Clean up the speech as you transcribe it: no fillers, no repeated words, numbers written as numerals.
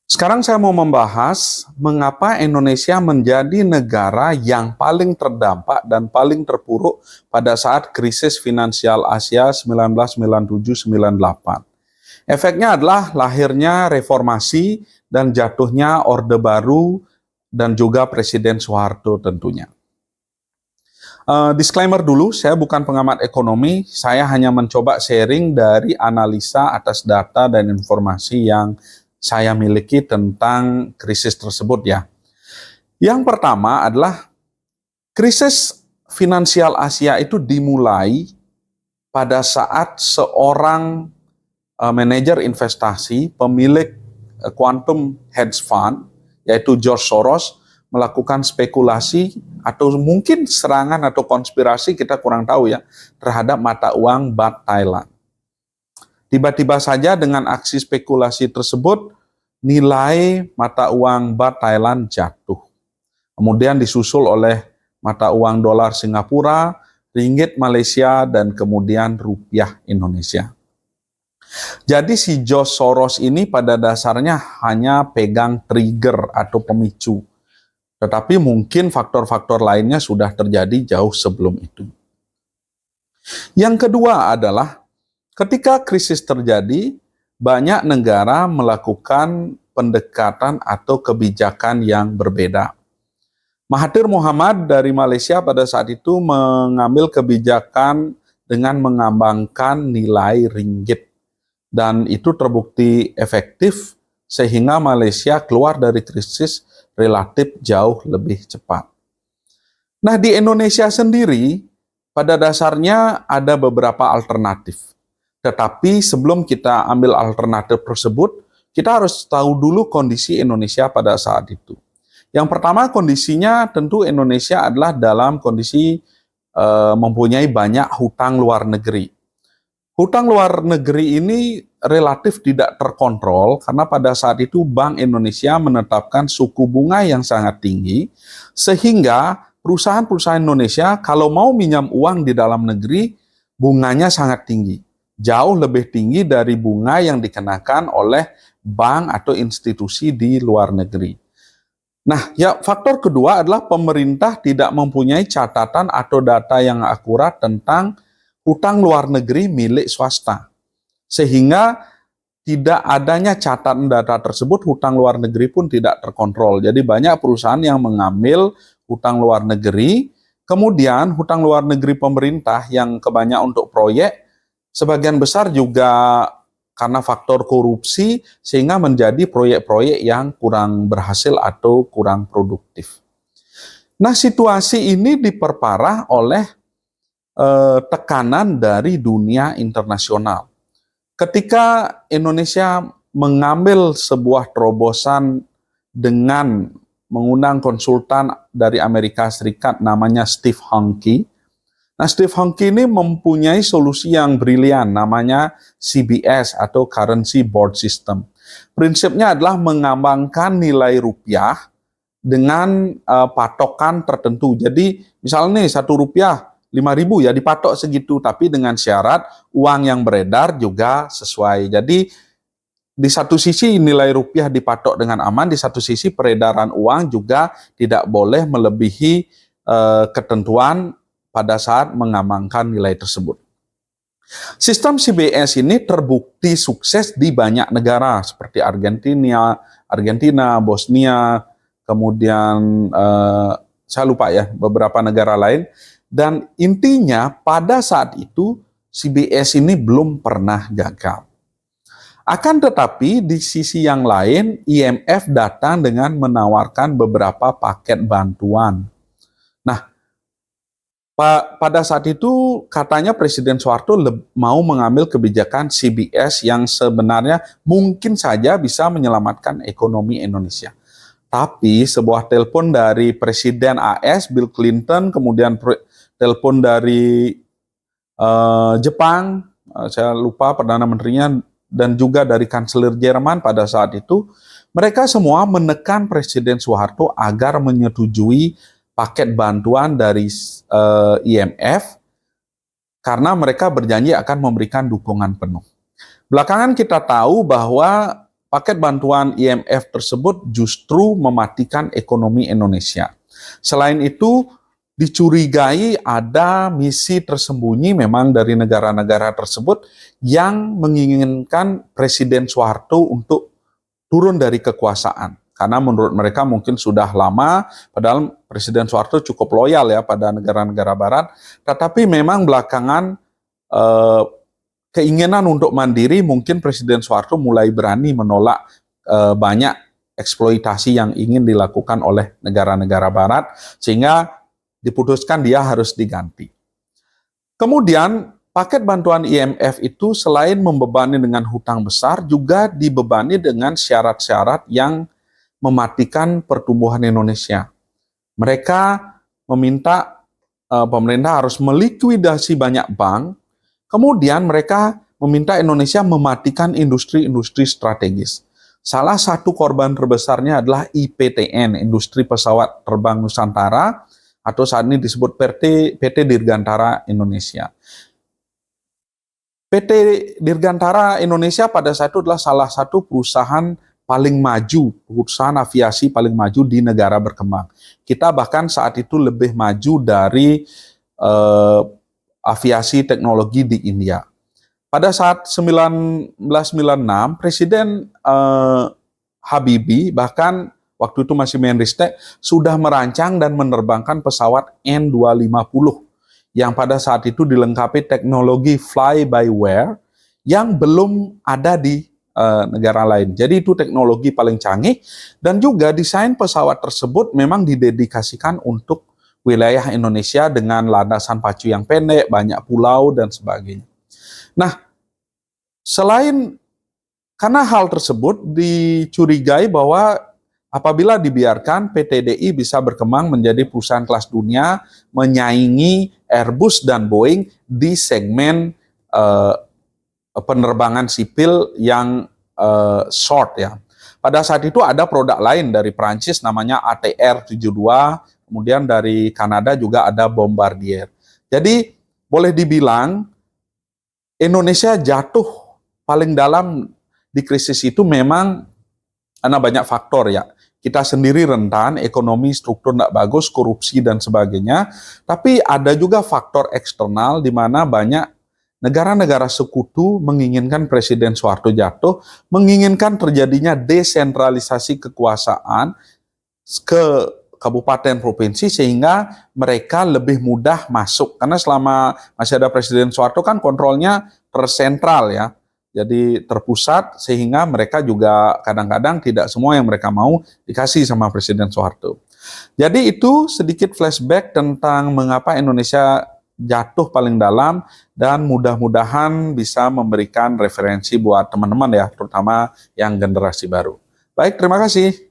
Sekarang saya mau membahas mengapa Indonesia menjadi negara yang paling terdampak dan paling terpuruk pada saat krisis finansial Asia 1997-98. Efeknya adalah lahirnya reformasi dan jatuhnya Orde Baru dan juga Presiden Soeharto tentunya. Disclaimer dulu, saya bukan pengamat ekonomi, saya hanya mencoba sharing dari analisa atas data dan informasi yang saya miliki tentang krisis tersebut ya. Yang pertama adalah krisis finansial Asia itu dimulai pada saat seorang manajer investasi, pemilik quantum hedge fund, yaitu George Soros, melakukan spekulasi atau mungkin serangan atau konspirasi, kita kurang tahu ya, terhadap mata uang Baht Thailand. Tiba-tiba saja dengan aksi spekulasi tersebut, nilai mata uang Baht Thailand jatuh. Kemudian disusul oleh mata uang dolar Singapura, ringgit Malaysia, dan kemudian rupiah Indonesia. Jadi si George Soros ini pada dasarnya hanya pegang trigger atau pemicu. Tetapi mungkin faktor-faktor lainnya sudah terjadi jauh sebelum itu. Yang kedua adalah ketika krisis terjadi, banyak negara melakukan pendekatan atau kebijakan yang berbeda. Mahathir Mohamad dari Malaysia pada saat itu mengambil kebijakan dengan mengambangkan nilai ringgit. Dan itu terbukti efektif sehingga Malaysia keluar dari krisis relatif jauh lebih cepat. Nah, di Indonesia sendiri pada dasarnya ada beberapa alternatif. Tetapi sebelum kita ambil alternatif tersebut, kita harus tahu dulu kondisi Indonesia pada saat itu. Yang pertama, kondisinya tentu Indonesia adalah dalam kondisi mempunyai banyak hutang luar negeri. Hutang luar negeri ini relatif tidak terkontrol karena pada saat itu Bank Indonesia menetapkan suku bunga yang sangat tinggi sehingga perusahaan-perusahaan Indonesia kalau mau minjam uang di dalam negeri bunganya sangat tinggi. Jauh lebih tinggi dari bunga yang dikenakan oleh bank atau institusi di luar negeri. Nah, ya faktor kedua adalah pemerintah tidak mempunyai catatan atau data yang akurat tentang hutang luar negeri milik swasta. Sehingga tidak adanya catatan data tersebut, hutang luar negeri pun tidak terkontrol. Jadi banyak perusahaan yang mengambil hutang luar negeri, kemudian hutang luar negeri pemerintah yang kebanyakan untuk proyek, sebagian besar juga karena faktor korupsi sehingga menjadi proyek-proyek yang kurang berhasil atau kurang produktif. Nah, situasi ini diperparah oleh tekanan dari dunia internasional. Ketika Indonesia mengambil sebuah terobosan dengan mengundang konsultan dari Amerika Serikat namanya Steve Hanke. Nah, Steve Hanke ini mempunyai solusi yang brilian namanya CBS atau Currency Board System. Prinsipnya adalah mengambangkan nilai rupiah dengan patokan tertentu. Jadi misalnya nih 1 rupiah 5.000 ya dipatok segitu, tapi dengan syarat uang yang beredar juga sesuai. Jadi di satu sisi nilai rupiah dipatok dengan aman, di satu sisi peredaran uang juga tidak boleh melebihi ketentuan pada saat mengambangkan nilai tersebut. Sistem CBS ini terbukti sukses di banyak negara seperti Argentina, Bosnia, kemudian saya lupa ya beberapa negara lain. Dan intinya pada saat itu CBS ini belum pernah gagal. Akan tetapi di sisi yang lain IMF datang dengan menawarkan beberapa paket bantuan. Nah, pada saat itu katanya Presiden Soeharto mau mengambil kebijakan CBS yang sebenarnya mungkin saja bisa menyelamatkan ekonomi Indonesia. Tapi sebuah telepon dari Presiden AS Bill Clinton, kemudian telepon dari Jepang, saya lupa Perdana Menterinya, dan juga dari Kanselir Jerman pada saat itu, mereka semua menekan Presiden Soeharto agar menyetujui paket bantuan dari IMF karena mereka berjanji akan memberikan dukungan penuh. Belakangan kita tahu bahwa paket bantuan IMF tersebut justru mematikan ekonomi Indonesia. Selain itu, dicurigai ada misi tersembunyi memang dari negara-negara tersebut yang menginginkan Presiden Soeharto untuk turun dari kekuasaan. Karena menurut mereka mungkin sudah lama, padahal Presiden Soeharto cukup loyal ya pada negara-negara barat, tetapi memang belakangan keinginan untuk mandiri, mungkin Presiden Soeharto mulai berani menolak banyak eksploitasi yang ingin dilakukan oleh negara-negara barat, sehingga diputuskan dia harus diganti. Kemudian paket bantuan IMF itu selain membebani dengan hutang besar, juga dibebani dengan syarat-syarat yang mematikan pertumbuhan Indonesia. Mereka meminta pemerintah harus melikuidasi banyak bank, kemudian mereka meminta Indonesia mematikan industri-industri strategis. Salah satu korban terbesarnya adalah IPTN, Industri Pesawat Terbang Nusantara, atau saat ini disebut PT Dirgantara Indonesia. PT Dirgantara Indonesia pada saat itu adalah salah satu perusahaan paling maju, perusahaan aviasi paling maju di negara berkembang. Kita bahkan saat itu lebih maju dari aviasi teknologi di India. Pada saat 1996, Presiden Habibie, bahkan waktu itu masih Menristek, sudah merancang dan menerbangkan pesawat N250 yang pada saat itu dilengkapi teknologi fly-by-wire yang belum ada di negara lain. Jadi itu teknologi paling canggih, dan juga desain pesawat tersebut memang didedikasikan untuk wilayah Indonesia dengan landasan pacu yang pendek, banyak pulau, dan sebagainya. Nah, karena hal tersebut dicurigai bahwa apabila dibiarkan, PT DI bisa berkembang menjadi perusahaan kelas dunia, menyaingi Airbus dan Boeing di segmen penerbangan sipil yang short ya. Pada saat itu ada produk lain dari Prancis namanya ATR-72, kemudian dari Kanada juga ada Bombardier. Jadi boleh dibilang Indonesia jatuh paling dalam di krisis itu memang karena banyak faktor ya. Kita sendiri rentan, ekonomi struktur tidak bagus, korupsi dan sebagainya. Tapi ada juga faktor eksternal di mana banyak negara-negara sekutu menginginkan Presiden Soeharto jatuh, menginginkan terjadinya desentralisasi kekuasaan ke kabupaten provinsi sehingga mereka lebih mudah masuk. Karena selama masih ada Presiden Soeharto kan kontrolnya tersentral ya. Jadi terpusat sehingga mereka juga kadang-kadang tidak semua yang mereka mau dikasih sama Presiden Soeharto. Jadi itu sedikit flashback tentang mengapa Indonesia jatuh paling dalam, dan mudah-mudahan bisa memberikan referensi buat teman-teman ya, terutama yang generasi baru. Baik, terima kasih.